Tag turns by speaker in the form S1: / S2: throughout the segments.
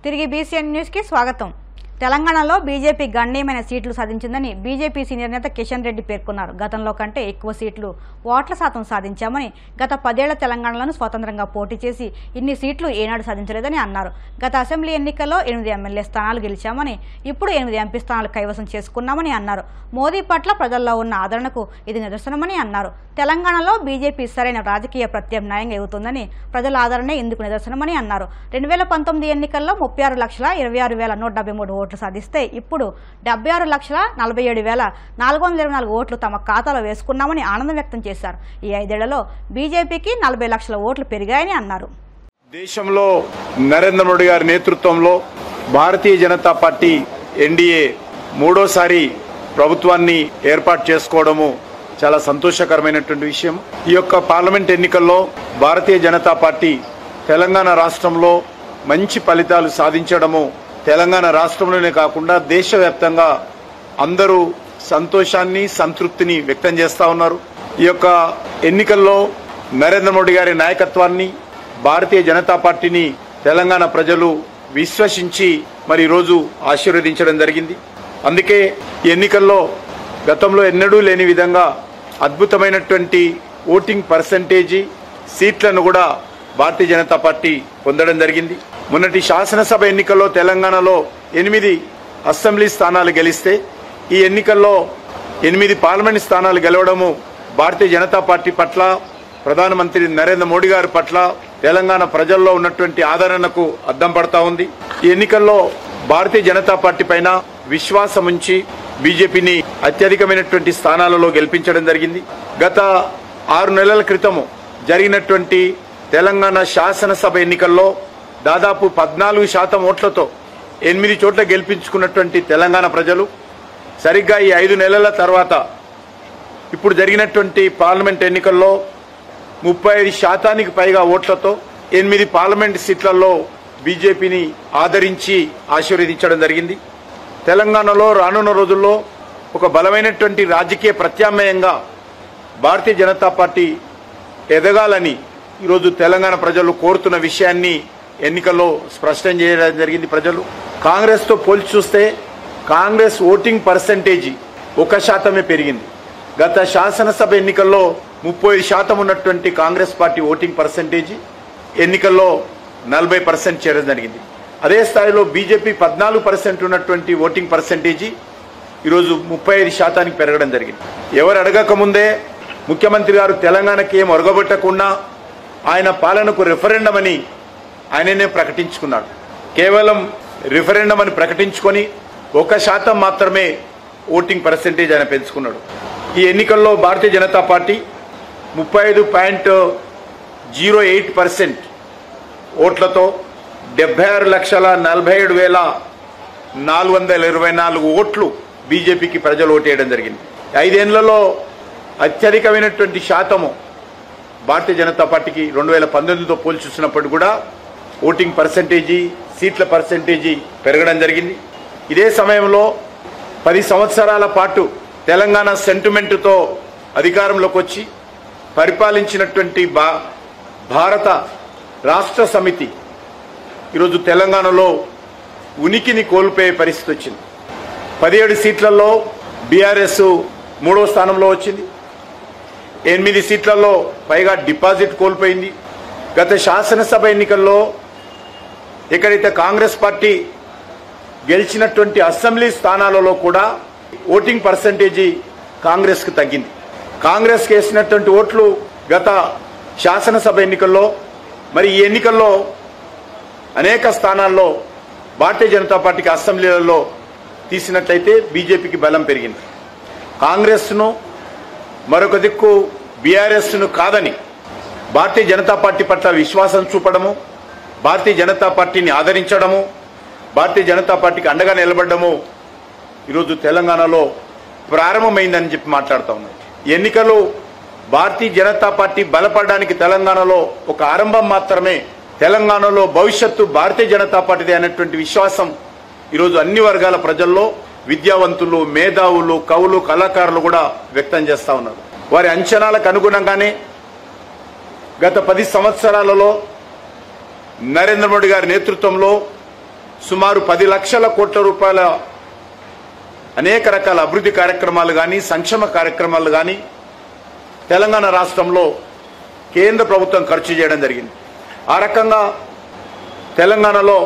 S1: తిరిగి BCN news కి స్వాగతం. తెలంగాణలో బీజేపీ గణనీయమైన సీట్లు సాధించిందని బీజేపీ సీనియర్ నేత కిషన్ రెడ్డి పేర్కొన్నారు. గతంలో కంటే ఎక్కువ సీట్లు ఓట్ల శాతం సాధించామని, గత 10 ఏళ్ల తెలంగాణలో స్వతంత్రంగా పోటీ చేసి ఇన్ని సీట్లు ఏనాడు సాధించలేదని అన్నారు. గత అసెంబ్లీ ఎన్నికల్లో 8 ఎమ్మెల్యే స్థానాలు గెలిచామని, ఇప్పుడు 8 ఎంపీ స్థానాలు కైవసం చేసుకున్నామని అన్నారు. మోదీ పట్ల ప్రజల్లో ఉన్న ఆదరణకు ఇది నిదర్శనమని అన్నారు. తెలంగాణలో బీజేపీ సరైన రాజకీయ ప్రత్యామ్నాయంగా ఎగుతుందని, ప్రజల ఆదరణే ఇందుకు నిదర్శనమని అన్నారు. 2019 ఎన్నికల్లో 36,26,173 ఓట్లు సాధిస్తే ఇప్పుడు 76,47,424 ఓట్లు తమ ఖాతాలో వేసుకున్నామని ఆనందం వ్యక్తం చేశారు. ఈ 5 ఏళ్లలో బీజేపీకి 40 లక్షల ఓట్లు పెరిగాయని అన్నారు.
S2: దేశంలో నరేంద్ర మోడీ గారి నేతృత్వంలో భారతీయ జనతా పార్టీ ఎన్డీఏ మూడోసారి ప్రభుత్వాన్ని ఏర్పాటు చేసుకోవడము చాలా సంతోషకరమైనటువంటి విషయం. ఈ యొక్క పార్లమెంట్ ఎన్నికల్లో భారతీయ జనతా పార్టీ తెలంగాణ రాష్ట్రంలో మంచి ఫలితాలు సాధించడము, తెలంగాణ రాష్ట్రంలోనే కాకుండా దేశవ్యాప్తంగా అందరూ సంతోషాన్ని, సంతృప్తిని వ్యక్తం చేస్తా ఉన్నారు. ఈ యొక్క ఎన్నికల్లో నరేంద్ర మోడీ గారి నాయకత్వాన్ని, భారతీయ జనతా పార్టీని తెలంగాణ ప్రజలు విశ్వసించి మరి ఈరోజు ఆశీర్వదించడం జరిగింది. అందుకే ఈ ఎన్నికల్లో గతంలో ఎన్నడూ లేని విధంగా అద్భుతమైనటువంటి ఓటింగ్ పర్సంటేజీ, సీట్లను కూడా భారతీయ జనతా పార్టీ పొందడం జరిగింది. మొన్నటి శాసనసభ ఎన్నికల్లో తెలంగాణలో 8 అసెంబ్లీ స్థానాలు గెలిస్తే ఈ ఎన్నికల్లో 8 పార్లమెంట్ స్థానాలు గెలవడము భారతీయ జనతా పార్టీ పట్ల, ప్రధానమంత్రి నరేంద్ర మోడీ గారి పట్ల తెలంగాణ ప్రజల్లో ఉన్నటువంటి ఆదరణకు అద్దం పడతా ఉంది. ఈ ఎన్నికల్లో భారతీయ జనతా పార్టీ పైన విశ్వాసం ఉంచి బీజేపీని అత్యధికమైనటువంటి స్థానాలలో గెలిపించడం జరిగింది. గత 6 నెలల క్రితము జరిగినటువంటి తెలంగాణ శాసనసభ ఎన్నికల్లో దాదాపు 14% ఓట్లతో 8 చోట్ల గెలిపించుకున్నటువంటి తెలంగాణ ప్రజలు సరిగ్గా ఈ 5 నెలల తర్వాత ఇప్పుడు జరిగినటువంటి పార్లమెంట్ ఎన్నికల్లో 35% పైగా ఓట్లతో 8 పార్లమెంట్ సీట్లలో బీజేపీని ఆదరించి ఆశీర్వదించడం జరిగింది. తెలంగాణలో రానున్న రోజుల్లో ఒక బలమైనటువంటి రాజకీయ ప్రత్యామ్నాయంగా భారతీయ జనతా పార్టీ ఎదగాలని ఈరోజు తెలంగాణ ప్రజలు కోరుతున్న విషయాన్ని ఎన్నికల్లో స్పష్టం చేయడం జరిగింది. ప్రజలు కాంగ్రెస్తో పోల్చి చూస్తే కాంగ్రెస్ ఓటింగ్ పర్సంటేజీ 1% పెరిగింది. గత శాసనసభ ఎన్నికల్లో 30% ఉన్నటువంటి కాంగ్రెస్ పార్టీ ఓటింగ్ పర్సంటేజీ ఎన్నికల్లో 40% చేరడం జరిగింది. అదే స్థాయిలో బీజేపీ 14% ఉన్నటువంటి ఓటింగ్ పర్సంటేజీ ఈరోజు 35% పెరగడం జరిగింది. ఎవరు అడగక ముందే ముఖ్యమంత్రి గారు తెలంగాణకి ఏం ఒరగబెట్టకుండా ఆయన పాలనకు రెఫరెండం అని ఆయననే ప్రకటించుకున్నాడు. కేవలం రిఫరెండం అని ప్రకటించుకొని 1% మాత్రమే ఓటింగ్ పర్సంటేజ్ ఆయన పెంచుకున్నాడు. ఈ ఎన్నికల్లో భారతీయ జనతా పార్టీ 35.08% ఓట్లతో 76,47,424 ఓట్లు బీజేపీకి ప్రజలు ఓటేయడం జరిగింది. 5 ఏళ్లలో అత్యధికమైనటువంటి శాతము భారతీయ జనతా పార్టీకి 2019తో పోల్చి చూసినప్పుడు కూడా ఓటింగ్ పర్సంటేజీ, సీట్ల పర్సంటేజీ పెరగడం జరిగింది. ఇదే సమయంలో 10 సంవత్సరాల పాటు తెలంగాణ సెంటిమెంటుతో అధికారంలోకి వచ్చి పరిపాలించినటువంటి భారత రాష్ట్ర సమితి ఈరోజు తెలంగాణలో ఉనికిని కోల్పోయే పరిస్థితి వచ్చింది. 17 సీట్లలో బీఆర్ఎస్ 3వ స్థానంలో వచ్చింది. 8 సీట్లలో పైగా డిపాజిట్ కోల్పోయింది. గత శాసనసభ ఎన్నికల్లో ఎక్కడైతే కాంగ్రెస్ పార్టీ గెలిచినటువంటి అసెంబ్లీ స్థానాలలో కూడా ఓటింగ్ పర్సంటేజీ కాంగ్రెస్కి తగ్గింది. కాంగ్రెస్కి వేసినటువంటి ఓట్లు గత శాసనసభ ఎన్నికల్లో, మరి ఈ ఎన్నికల్లో అనేక స్థానాల్లో భారతీయ జనతా పార్టీకి అసెంబ్లీలలో తీసినట్లయితే బీజేపీకి బలం పెరిగింది. కాంగ్రెస్ను మరొక దిక్కు బీఆర్ఎస్ను కాదని భారతీయ జనతా పార్టీ పట్ల విశ్వాసం చూపడము, భారతీయ జనతా పార్టీని ఆదరించడము, భారతీయ జనతా పార్టీకి అండగా నిలబడము ఈరోజు తెలంగాణలో ప్రారంభమైందని చెప్పి మాట్లాడుతూ ఉన్నాయి. ఎన్నికలు భారతీయ జనతా పార్టీ బలపడడానికి తెలంగాణలో ఒక ఆరంభం మాత్రమే. తెలంగాణలో భవిష్యత్తు భారతీయ జనతా పార్టీదే అనేటువంటి విశ్వాసం ఈరోజు అన్ని వర్గాల ప్రజల్లో, విద్యావంతులు, మేధావులు, కవులు, కళాకారులు కూడా వ్యక్తం చేస్తా ఉన్నారు. వారి అంచనాలకు అనుగుణంగానే గత 10 సంవత్సరాలలో నరేంద్ర మోడీ గారి నేతృత్వంలో సుమారు 10 లక్షల కోట్ల రూపాయల అనేక రకాల అభివృద్ధి కార్యక్రమాలు కానీ సంక్షేమ కార్యక్రమాలు కానీ తెలంగాణ రాష్ట్రంలో కేంద్ర ప్రభుత్వం ఖర్చు చేయడం జరిగింది. ఆ రకంగా తెలంగాణలో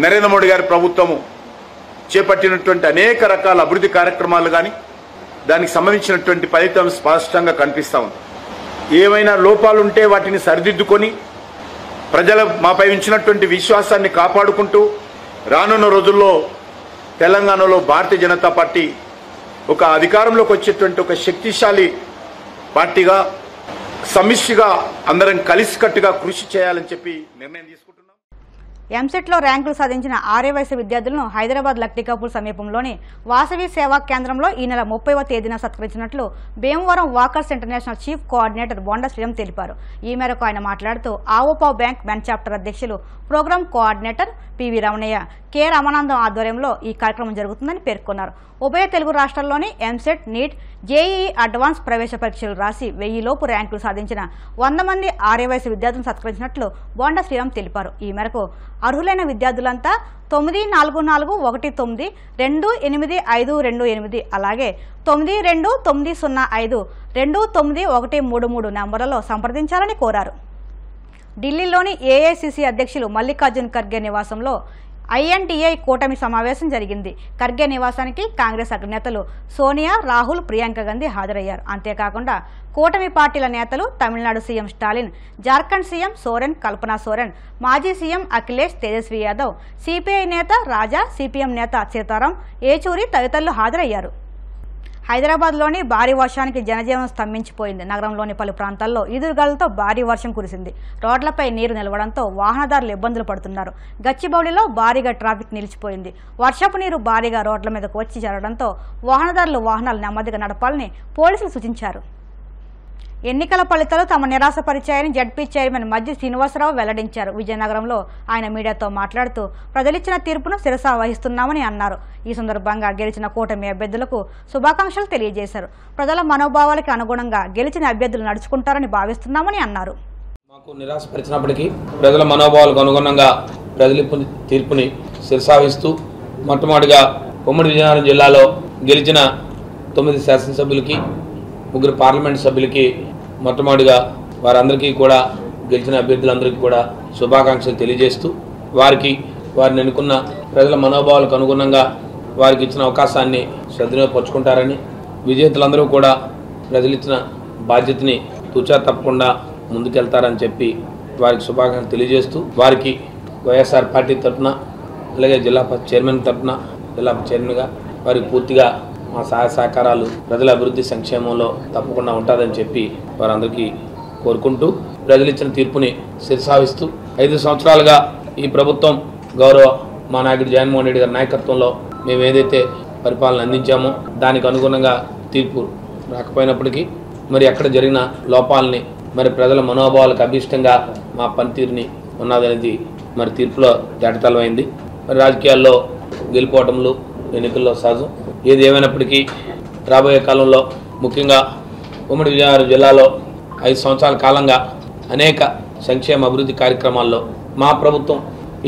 S2: నరేంద్ర మోడీ గారి ప్రభుత్వము చేపట్టినటువంటి అనేక రకాల అభివృద్ధి కార్యక్రమాలు కానీ దానికి సంబంధించినటువంటి ఫలితం స్పష్టంగా కనిపిస్తా ఉంది. ఏమైనా లోపాలుంటే వాటిని సరిదిద్దుకొని ప్రజల మాపై ఉంచినటువంటి విశ్వాసాన్ని కాపాడుకుంటూ రానున్న రోజుల్లో తెలంగాణలో భారతీయ జనతా పార్టీ ఒక అధికారంలోకి వచ్చేటువంటి ఒక శక్తిశాలి పార్టీగా సమిష్టిగా అందరం కలిసికట్టుగా కృషి చేయాలని చెప్పి నిర్ణయం తీసుకుంటున్నాం.
S1: ఎంసెట్లో ర్యాంకులు సాధించిన ఆర్య వయసు విద్యార్థులను హైదరాబాద్ లక్టికాపూర్ సమీపంలోని వాసవి సేవా కేంద్రంలో ఈ నెల 30వ తేదీన సత్కరించినట్లు Bhimavaram walkers international chief coordinator Bonda Sriram తెలిపారు. ఈ మేరకు ఆయన మాట్లాడుతూ ఆవోపావ్ బ్యాంక్ మెన్ చాప్టర్ అధ్యక్షులు program coordinator PV Ramanaiah K Ramanandam ఆధ్వర్యంలో ఈ కార్యక్రమం జరుగుతుందని పేర్కొన్నారు. ఉభయ తెలుగు రాష్ట్రాల్లోని ఎంసెట్, నీట్, జేఈఈ అడ్వాన్స్ ప్రవేశ పరీక్షలు రాసి 1000 లోపు ర్యాంకులు సాధించిన 100 మంది ఆర్య వయసు విద్యార్థులను సత్కరించినట్లు బొండ శ్రీరామ్ తెలిపారు. ఈ మేరకు అర్హులైన విద్యార్థులంతా 9441192528 అలాగే 9290529133 నెంబర్లలో సంప్రదించాలని కోరారు. ఢిల్లీలోని ఏఐసిసి అధ్యక్షులు మల్లికార్జున్ ఖర్గే నివాసంలో ఐఎన్టీఐ కూటమి సమావేశం జరిగింది. ఖర్గే నివాసానికి కాంగ్రెస్ అగ్రనేతలు సోనియా, రాహుల్, ప్రియాంక గాంధీ హాజరయ్యారు. అంతేకాకుండా కూటమి పార్టీల నేతలు తమిళనాడు సీఎం స్టాలిన్, జార్ఖండ్ సీఎం సోరెన్, కల్పనా సోరెన్, మాజీ సీఎం అఖిలేష్, తేజస్వి యాదవ్, సిపిఐ నేత రాజా, సిపిఎం నేత సీతారాం ఏచూరి తదితరులు హాజరయ్యారు. హైదరాబాద్లోని భారీ వర్షానికి జనజీవనం స్తంభించిపోయింది. నగరంలోని పలు ప్రాంతాల్లో ఈదురుగాలులతో భారీ వర్షం కురిసింది. రోడ్లపై నీరు నిలవడంతో వాహనదారులు ఇబ్బందులు పడుతున్నారు. గచ్చిబౌలిలో భారీగా ట్రాఫిక్ నిలిచిపోయింది. వర్షపు నీరు భారీగా రోడ్ల మీదకు వచ్చి చేరడంతో వాహనదారులు వాహనాలు నెమ్మదిగా నడపాలని పోలీసులు సూచించారు. ఎన్నికల ఫలితాలు తమ నిరాశపరిచాయని జడ్పీ చైర్మన్ మజ్జి శ్రీనివాసరావు వెల్లడించారు. విజయనగరంలో ఆయన మీడియాతో మాట్లాడుతూ ప్రజలిచ్చిన తీర్పును శిరసా వహిస్తున్నామని అన్నారు. ఈ సందర్భంగా గెలిచిన కూటమి అభ్యర్థులకు శుభాకాంక్షలు తెలియజేశారు. ప్రజల మనోభావాలకు అనుగుణంగా గెలిచిన అభ్యర్థులు నడుచుకుంటారని భావిస్తున్నామని అన్నారు.
S3: మాకు నిరాశపరిచినప్పటికీ ప్రజల మనోభావాలకు అనుగుణంగా ప్రజల తీర్పుని శిరసావహిస్తూ మొట్టమొదటిగా ఉమ్మడి విజయనగరం జిల్లాలో గెలిచిన 9 శాసనసభ్యులకి 3 పార్లమెంట్ సభ్యులకి మొట్టమొదటిగా వారందరికీ కూడా గెలిచిన అభ్యర్థులందరికీ కూడా శుభాకాంక్షలు తెలియజేస్తూ వారిని ఎన్నుకున్న ప్రజల మనోభావాలకు అనుగుణంగా వారికి ఇచ్చిన అవకాశాన్ని సద్వినియోగపరుచుకుంటారని, విజేతలందరూ కూడా ప్రజలు ఇచ్చిన బాధ్యతని తూచా తప్పకుండా ముందుకెళ్తారని చెప్పి వారికి శుభాకాంక్షలు తెలియజేస్తూ వారికి వైఎస్ఆర్ పార్టీ తరఫున అలాగే జిల్లా చైర్మన్ తరఫున జిల్లా చైర్మన్గా వారికి పూర్తిగా మా సహాయ సహకారాలు ప్రజల అభివృద్ధి సంక్షేమంలో తప్పకుండా ఉంటుందని చెప్పి వారందరికీ కోరుకుంటూ ప్రజలు ఇచ్చిన తీర్పుని శిరసావహిస్తూ 5 సంవత్సరాలుగా ఈ ప్రభుత్వం గౌరవ మా నాయకుడు జగన్మోహన్ రెడ్డి గారి నాయకత్వంలో మేము ఏదైతే పరిపాలన అందించామో దానికి అనుగుణంగా తీర్పు రాకపోయినప్పటికీ మరి అక్కడ జరిగిన లోపాలని మరి ప్రజల మనోభావాలకు అభిష్టంగా మా పనితీరుని ఉన్నదనేది మరి తీర్పులో తేటతెల్లమైంది. మరి రాజకీయాల్లో గెలుపోవటంలో ఎన్నికల్లో సహజం. ఏది ఏమైనప్పటికీ రాబోయే కాలంలో ముఖ్యంగా ఉమ్మడి విజయనగరం జిల్లాలో 5 సంవత్సరాల కాలంగా అనేక సంక్షేమ అభివృద్ధి కార్యక్రమాల్లో మా ప్రభుత్వం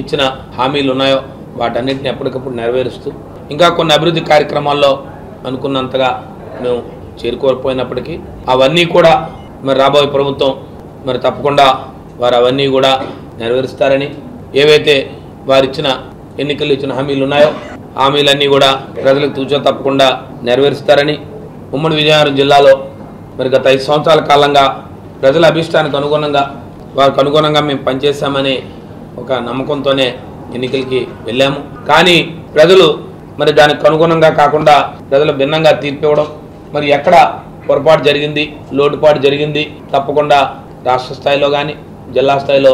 S3: ఇచ్చిన హామీలు ఉన్నాయో వాటన్నిటిని ఎప్పటికప్పుడు నెరవేరుస్తూ ఇంకా కొన్ని అభివృద్ధి కార్యక్రమాల్లో అనుకున్నంతగా మేము చేరుకోకపోయినప్పటికీ అవన్నీ కూడా మరి రాబోయే ప్రభుత్వం మరి తప్పకుండా వారు అవన్నీ కూడా నెరవేరుస్తారని, ఏవైతే వారు ఇచ్చిన ఎన్నికల్లో ఇచ్చిన హామీలు ఉన్నాయో హామీలన్నీ కూడా ప్రజలకు తూచా తప్పకుండా నెరవేరుస్తారని, ఉమ్మడి విజయనగరం జిల్లాలో మరి గత 5 సంవత్సరాల కాలంగా ప్రజల అభిష్టానికి అనుగుణంగా వారికి అనుగుణంగా మేము పనిచేశామనే ఒక నమ్మకంతోనే ఎన్నికలకి వెళ్ళాము. కానీ ప్రజలు మరి దానికి అనుగుణంగా కాకుండా ప్రజలు భిన్నంగా తీర్పివ్వడం, మరి ఎక్కడ పొరపాటు జరిగింది, లోటుపాటు జరిగింది తప్పకుండా రాష్ట్ర స్థాయిలో కానీ జిల్లా స్థాయిలో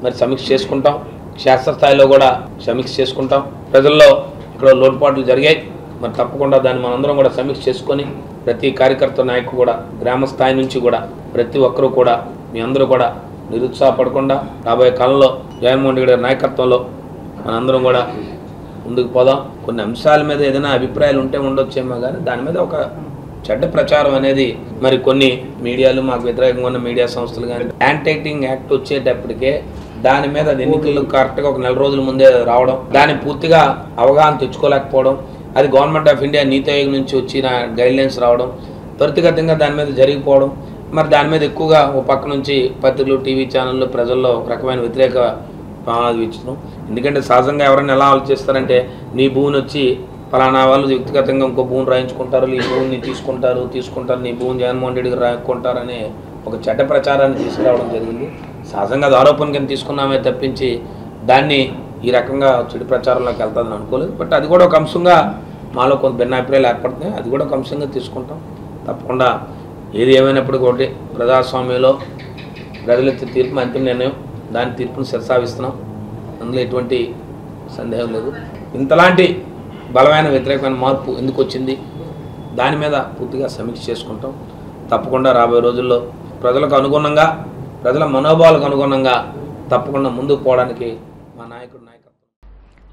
S3: మరి సమీక్ష చేసుకుంటాం, క్షేత్రస్థాయిలో కూడా సమీక్ష చేసుకుంటాం. ప్రజల్లో ఇక్కడ లోటుపాట్లు జరిగాయి, మరి తప్పకుండా దాన్ని మనందరం కూడా సమీక్ష చేసుకొని ప్రతి కార్యకర్త నాయకుడు కూడా గ్రామ స్థాయి నుంచి కూడా ప్రతి ఒక్కరూ కూడా మీ అందరూ కూడా నిరుత్సాహపడకుండా రాబోయే కాలంలో జగన్మోహన్ రెడ్డి గారి నాయకత్వంలో మనందరం కూడా ముందుకు పోదాం. కొన్ని అంశాల మీద ఏదైనా అభిప్రాయాలు ఉంటే ఉండొచ్చేమో కానీ దాని మీద ఒక చెడ్డ ప్రచారం అనేది మరి కొన్ని మీడియాలు మాకు వ్యతిరేకంగా ఉన్న మీడియా సంస్థలు కానీ ల్యాండ్ టైటిలింగ్ యాక్ట్ వచ్చేటప్పటికే దాని మీద ఎన్నికలు కరెక్ట్గా ఒక నెల రోజుల ముందే రావడం, దాన్ని పూర్తిగా అవగాహన తెచ్చుకోలేకపోవడం, అది గవర్నమెంట్ ఆఫ్ ఇండియా నీతి ఆయోగ్ నుంచి వచ్చిన గైడ్లైన్స్ రావడం, త్వరితగతంగా దాని మీద జరిగిపోవడం, మరి దాని మీద ఎక్కువగా ఓ పక్క నుంచి పత్రికలు, టీవీ ఛానళ్ళు ప్రజల్లో ఒక రకమైన వ్యతిరేక ఇచ్చడం. ఎందుకంటే సహజంగా ఎవరైనా ఎలా ఆలోచిస్తారంటే, నీ భూమిని వచ్చి ఫలానా వాళ్ళు వ్యక్తిగతంగా ఇంకో భూమిని రాయించుకుంటారు, ఈ భూమిని తీసుకుంటారు, నీ భూమిని జగన్మోహన్ రెడ్డికి రాయించుకుంటారనే ఒక చెడ్డ ప్రచారాన్ని తీసుకురావడం జరిగింది. సహజంగా అది ఆరోపణ కింద తీసుకున్నామే తప్పించి దాన్ని ఈ రకంగా చెడు ప్రచారంలోకి వెళ్తుందని అనుకోలేదు. బట్ అది కూడా ఒక అంశంగా మాలో కొంత భిన్నాభిప్రాయాలు ఏర్పడుతున్నాయి, అది కూడా ఒక అంశంగా తీసుకుంటాం. తప్పకుండా ఏది ఏమైనప్పటికీ ఒకటి ప్రజాస్వామ్యంలో ప్రజలెత్తే తీర్పు అంతిమ నిర్ణయం, దాని తీర్పును శిరసావిస్తున్నాం, అందులో ఎటువంటి సందేహం లేదు. ఇంతలాంటి బలమైన వ్యతిరేకమైన మార్పు ఎందుకు వచ్చింది దాని మీద పూర్తిగా సమీక్ష చేసుకుంటాం. తప్పకుండా రాబోయే రోజుల్లో ప్రజలకు అనుగుణంగా, ప్రజల మనోభావాలకు అనుగుణంగా తప్పకుండా ముందుకు పోవడానికి మా నాయకుడు నాయకత్వం.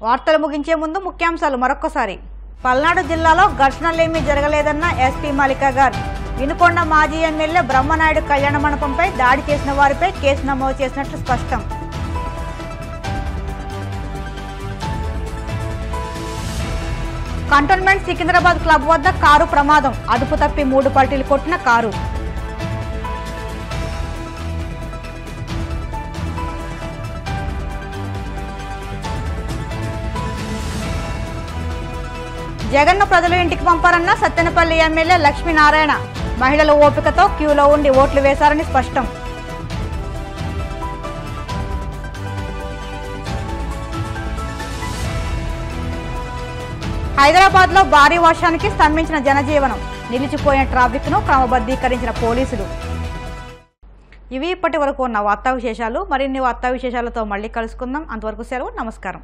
S1: వార్తలు ముగించే ముందు ముఖ్యాంశాలు మరొక్కసారి. పల్నాడు జిల్లాలో ఘర్షణలేమీ జరగలేదన్న ఎస్పీ మల్లికా గారు. వినుకొండ మాజీ ఎమ్మెల్యే బ్రహ్మనాయుడు కళ్యాణ మండపంపై దాడి చేసిన వారిపై కేసు నమోదు చేసినట్లు స్పష్టం. కంటోన్మెంట్ సికింద్రాబాద్ క్లబ్ వద్ద కారు ప్రమాదం, అదుపు తప్పి 3 పల్టీలు కొట్టిన కారు. జగన్ను ప్రజలు ఇంటికి పంపారన్న సత్తెనపల్లి ఎమ్మెల్యే లక్ష్మీనారాయణ. మహిళలు ఓపికతో క్యూలో ఉండి ఓట్లు వేశారని స్పష్టం. హైదరాబాద్లో భారీ వర్షానికి స్తంభించిన జనజీవనం, నిలిచిపోయిన ట్రాఫిక్ను క్రమబద్ధీకరించిన పోలీసులు. ఇవి ఇప్పటి వరకు ఉన్న వార్తా విశేషాలు. మరిన్ని వార్తా విశేషాలతో మళ్ళీ కలుసుకుందాం. అంతవరకు సెలవు. నమస్కారం.